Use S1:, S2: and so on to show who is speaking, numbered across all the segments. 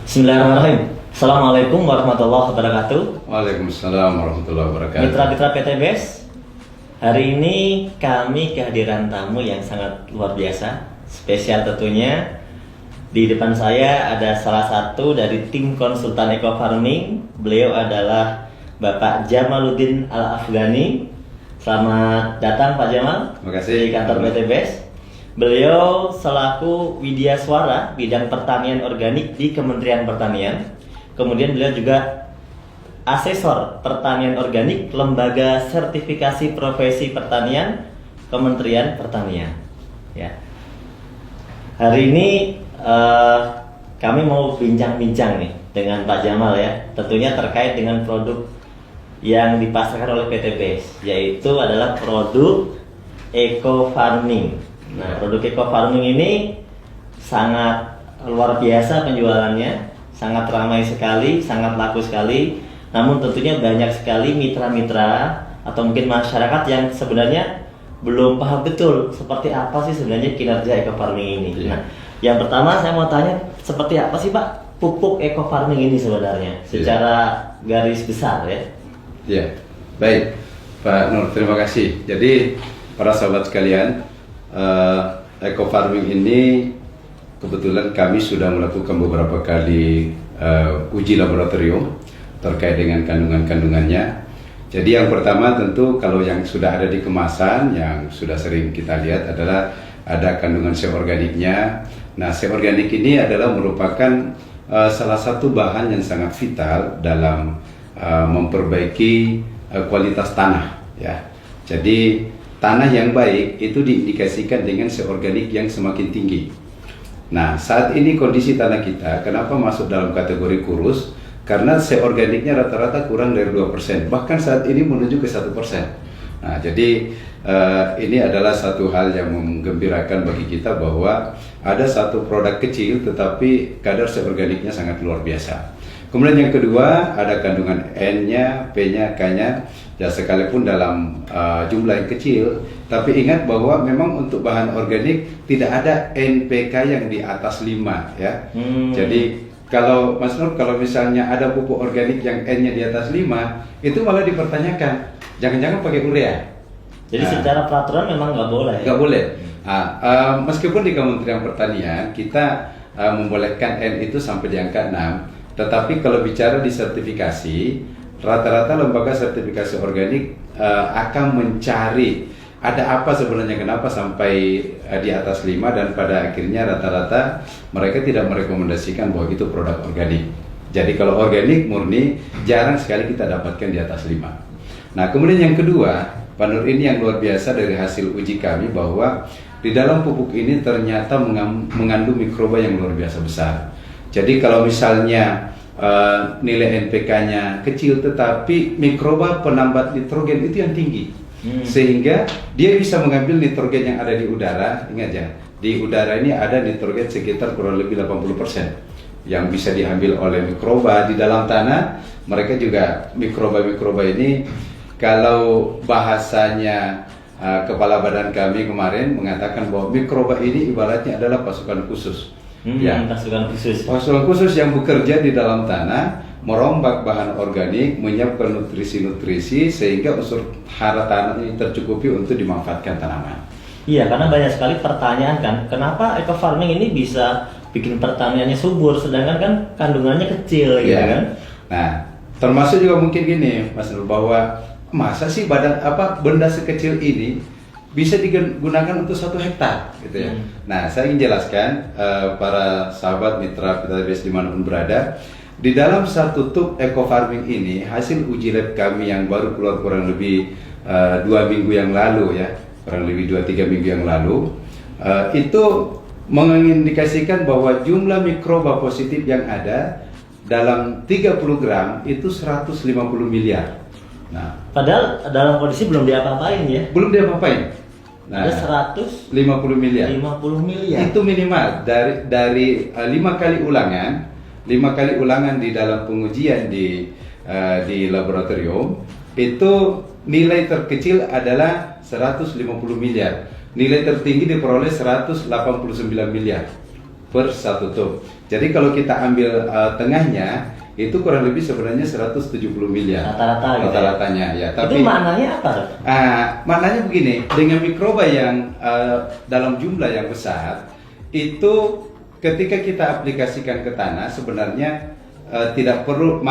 S1: Bismillahirrahmanirrahim. Assalamualaikum warahmatullahi wabarakatuh.
S2: Waalaikumsalam warahmatullahi wabarakatuh.
S1: Mitra-mitra PT BES, hari ini kami kehadiran tamu yang sangat luar biasa, spesial tentunya. Di depan saya ada salah satu dari tim konsultan Eco Farming. Beliau adalah Bapak Jamaluddin Al-Afghani. Selamat datang Pak Jamal.
S2: Terima kasih.
S1: Di kantor PT BES. Beliau selaku Widya Suara bidang pertanian organik di Kementerian Pertanian. Kemudian beliau juga asesor pertanian organik Lembaga Sertifikasi Profesi Pertanian Kementerian Pertanian. Ya. Hari ini kami mau bincang-bincang nih dengan Pak Jamal ya, tentunya terkait dengan produk yang dipasarkan oleh PT BES, yaitu adalah produk Eco Farming. Nah, produk Eco Farming ini sangat luar biasa penjualannya, sangat ramai sekali, sangat laku sekali. Namun tentunya banyak sekali mitra-mitra atau mungkin masyarakat yang sebenarnya belum paham betul seperti apa sih sebenarnya kinerja Eco Farming ini. Nah, yang pertama saya mau tanya, seperti apa sih Pak pupuk Eco Farming ini sebenarnya secara garis besar ya?
S2: Ya, baik Pak Nur, terima kasih. Jadi para sahabat sekalian, Eco Farming ini kebetulan kami sudah melakukan beberapa kali uji laboratorium terkait dengan kandungan-kandungannya. Jadi yang pertama tentu kalau yang sudah ada di kemasan yang sudah sering kita lihat adalah ada kandungan seorganiknya. Nah, seorganik ini adalah merupakan salah satu bahan yang sangat vital dalam memperbaiki kualitas tanah ya. Jadi tanah yang baik itu diindikasikan dengan seorganik yang semakin tinggi. Nah, saat ini kondisi tanah kita kenapa masuk dalam kategori kurus? Karena seorganiknya rata-rata kurang dari 2%, bahkan saat ini menuju ke 1%. Nah, jadi ini adalah satu hal yang menggembirakan bagi kita bahwa ada satu produk kecil tetapi kadar seorganiknya sangat luar biasa. Kemudian yang kedua ada kandungan N-nya, P-nya, K-nya. Ya sekalipun dalam jumlah yang kecil, tapi ingat bahwa memang untuk bahan organik tidak ada NPK yang di atas 5 ya. Jadi kalau Mas Nur, kalau misalnya ada pupuk organik yang N-nya di atas 5, itu malah dipertanyakan, jangan-jangan pakai urea.
S1: Jadi secara peraturan memang nggak boleh.
S2: Nggak boleh. Meskipun di Kementerian Pertanian kita membolehkan N itu sampai di angka 6, tetapi kalau bicara di sertifikasi, rata-rata lembaga sertifikasi organik akan mencari ada apa sebenarnya kenapa sampai di atas 5, dan pada akhirnya rata-rata mereka tidak merekomendasikan bahwa itu produk organik. Jadi kalau organik murni jarang sekali kita dapatkan di atas 5. Nah, kemudian yang kedua, Pak Nur, ini yang luar biasa dari hasil uji kami bahwa di dalam pupuk ini ternyata mengandung mikroba yang luar biasa besar. Jadi kalau misalnya nilai NPK-nya kecil tetapi mikroba penambat nitrogen itu yang tinggi. Sehingga dia bisa mengambil nitrogen yang ada di udara. Ingat ya, di udara ini ada nitrogen sekitar kurang lebih 80% yang bisa diambil oleh mikroba di dalam tanah. Mereka juga mikroba-mikroba ini, kalau bahasanya kepala badan kami kemarin mengatakan bahwa mikroba ini ibaratnya adalah pasukan khusus. Pasukan khusus yang bekerja di dalam tanah, merombak bahan organik, menyiapkan nutrisi-nutrisi sehingga unsur hara tanah ini tercukupi untuk dimanfaatkan tanaman.
S1: Iya, karena banyak sekali pertanyaan kan, kenapa Eco Farming ini bisa bikin pertaniannya subur sedangkan kan kandungannya kecil gitu kan?
S2: Nah, termasuk juga mungkin gini, Mas Nur, bahwa masa sih benda sekecil ini bisa digunakan untuk 1 hektar gitu ya. Nah, saya ingin jelaskan para sahabat mitra PT BES dimanapun berada, di dalam satu tub Eco Farming ini hasil uji lab kami yang baru keluar kurang lebih 2 minggu yang lalu ya, kurang lebih 2-3 minggu yang lalu, itu mengindikasikan bahwa jumlah mikroba positif yang ada dalam 30 gram itu 150 miliar. Nah,
S1: padahal dalam kondisi belum diapa-apain ya?
S2: Belum diapa-apain. Nah,
S1: ada 150
S2: miliar. Itu minimal dari 5 kali ulangan di dalam pengujian di laboratorium, itu nilai terkecil adalah 150 miliar. Nilai tertinggi diperoleh 189 miliar. per 1 tub. Jadi kalau kita ambil tengahnya itu kurang lebih sebenarnya 170 miliar
S1: Rata-rata gitu ya?
S2: rata-ratanya ya.
S1: Itu maknanya apa?
S2: Maknanya begini, dengan mikroba yang dalam jumlah yang besar itu ketika kita aplikasikan ke tanah sebenarnya tidak perlu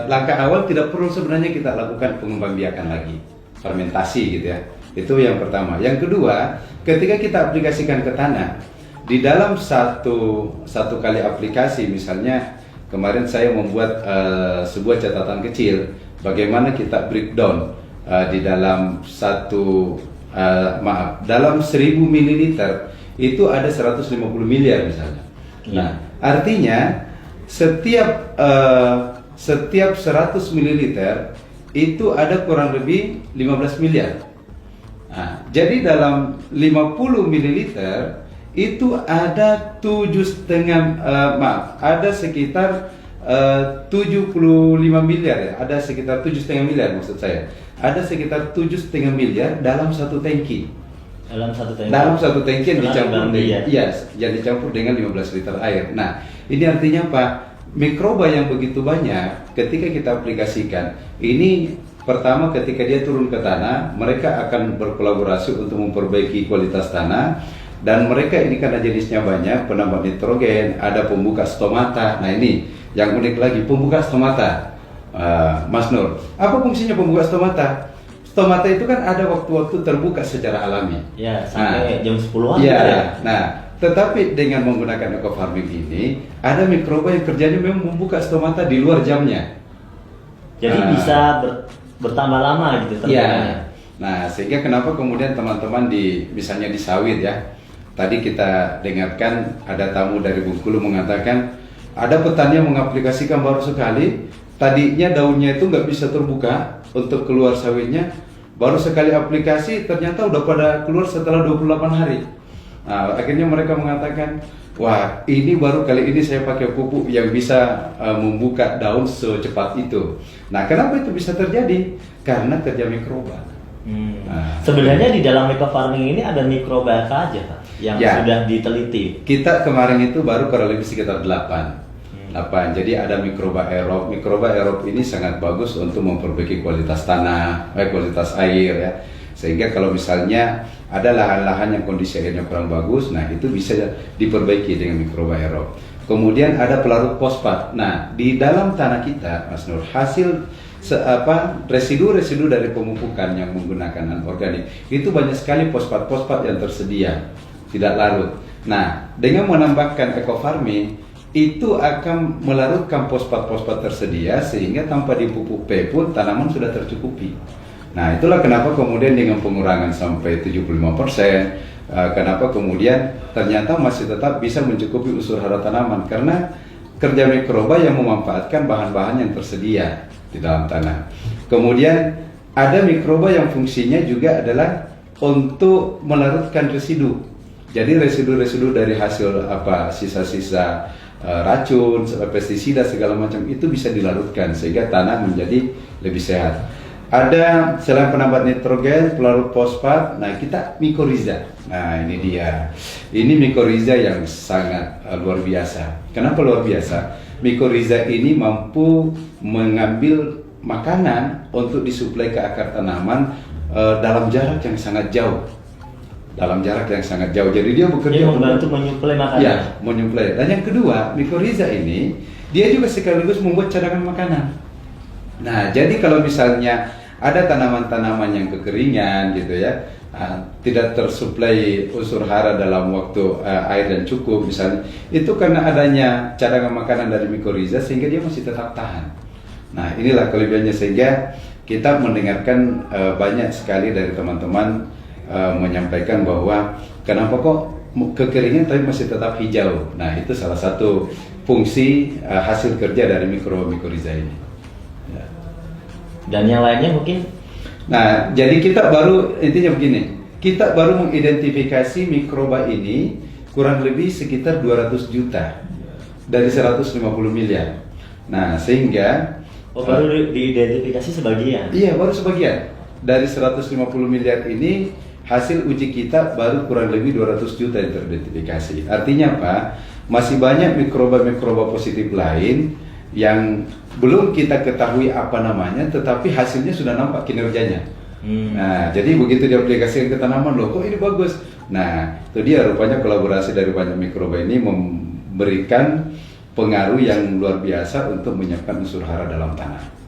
S2: langkah awal tidak perlu sebenarnya kita lakukan pengembangbiakan lagi, fermentasi gitu ya. Itu yang pertama. Yang kedua, ketika kita aplikasikan ke tanah di dalam satu kali aplikasi, misalnya kemarin saya membuat sebuah catatan kecil bagaimana kita breakdown di dalam dalam 1000 ml itu ada 150 miliar misalnya. Nah, artinya setiap 100 ml itu ada kurang lebih 15 miliar. Nah, jadi dalam 50 ml itu ada 7,5 ada sekitar 75 miliar ya, ada sekitar 7,5 miliar maksud saya. Ada sekitar 7,5 miliar dalam satu tangki. Dalam satu tangki yang dicampur yang dicampur dengan 15 liter air. Nah, ini artinya apa? Mikroba yang begitu banyak ketika kita aplikasikan, ini pertama ketika dia turun ke tanah, mereka akan berkolaborasi untuk memperbaiki kualitas tanah. Dan mereka ini karena jenisnya banyak, penambah nitrogen, ada pembuka stomata. Nah ini yang unik lagi, pembuka stomata, Mas Nur. Apa fungsinya pembuka stomata? Stomata itu kan ada waktu-waktu terbuka secara alami.
S1: Ya, sampai jam 10-an.
S2: Ya. Nah, tetapi dengan menggunakan eco farming ini, ada mikroba yang kerjanya memang membuka stomata di luar jamnya.
S1: Jadi bisa bertambah lama gitu
S2: terbukanya. Nah, sehingga kenapa kemudian teman-teman misalnya di sawit ya. Tadi kita dengarkan ada tamu dari Bengkulu mengatakan ada petani yang mengaplikasikan baru sekali, tadinya daunnya itu nggak bisa terbuka untuk keluar sawitnya, baru sekali aplikasi ternyata udah pada keluar setelah 28 hari. Nah, akhirnya mereka mengatakan, wah ini baru kali ini saya pakai pupuk yang bisa membuka daun secepat itu. Nah, kenapa itu bisa terjadi? Karena kerja mikroba.
S1: Sebenarnya di dalam eco farming ini ada mikroba apa aja Pak yang sudah diteliti? Kita
S2: kemarin itu baru kurang lebih sekitar 8. Jadi ada mikroba aerob. Mikroba aerob ini sangat bagus untuk memperbaiki kualitas tanah, kualitas air ya. Sehingga kalau misalnya ada lahan-lahan yang kondisi airnya kurang bagus, nah itu bisa diperbaiki dengan mikroba aerob. Kemudian ada pelarut fosfat. Nah, di dalam tanah kita, Mas Nur, hasil residu-residu dari pemupukan yang menggunakan anorganik itu banyak sekali fosfat-fosfat yang tersedia tidak larut. Nah, dengan menambahkan eco farming itu akan melarutkan fosfat-fosfat tersedia sehingga tanpa dipupuk P pun tanaman sudah tercukupi. Nah, itulah kenapa kemudian dengan pengurangan sampai 75%, kenapa kemudian ternyata masih tetap bisa mencukupi unsur hara tanaman karena kerja mikroba yang memanfaatkan bahan-bahan yang tersedia di dalam tanah. Kemudian ada mikroba yang fungsinya juga adalah untuk melarutkan residu. Jadi residu-residu dari hasil sisa-sisa racun, pestisida segala macam itu bisa dilarutkan sehingga tanah menjadi lebih sehat. Ada selain penambah nitrogen, pelarut fosfat, nah kita mikoriza. Nah ini dia. Ini mikoriza yang sangat luar biasa. Kenapa luar biasa? Mikoriza ini mampu mengambil makanan untuk disuplai ke akar tanaman dalam jarak yang sangat jauh. Jadi dia bekerja
S1: membantu menyuplai makanan.
S2: Ya, menyuplai. Dan yang kedua, mikoriza ini dia juga sekaligus membuat cadangan makanan. Nah, jadi kalau misalnya ada tanaman-tanaman yang kekeringan gitu ya, tidak tersuplai unsur hara dalam waktu air dan cukup misalnya, itu karena adanya cadangan makanan dari mikoriza sehingga dia masih tetap tahan. Nah, inilah kelebihannya sehingga kita mendengarkan banyak sekali dari teman-teman menyampaikan bahwa kenapa kok kekeringan tapi masih tetap hijau. Nah, itu salah satu fungsi hasil kerja dari mikoriza ini. Ya.
S1: Dan yang lainnya mungkin.
S2: Nah, jadi kita baru intinya begini, kita baru mengidentifikasi mikroba ini kurang lebih sekitar 200 juta dari 150 miliar. Nah, sehingga
S1: baru diidentifikasi sebagian.
S2: Iya, baru sebagian. Dari 150 miliar ini hasil uji kita baru kurang lebih 200 juta yang teridentifikasi. Artinya apa? Masih banyak mikroba-mikroba positif lain yang belum kita ketahui apa namanya, tetapi hasilnya sudah nampak kinerjanya. Nah, jadi begitu diaplikasikan ke tanaman, loh kok ini bagus. Nah, itu dia rupanya kolaborasi dari banyak mikroba ini memberikan pengaruh yang luar biasa untuk menyiapkan unsur hara dalam tanah.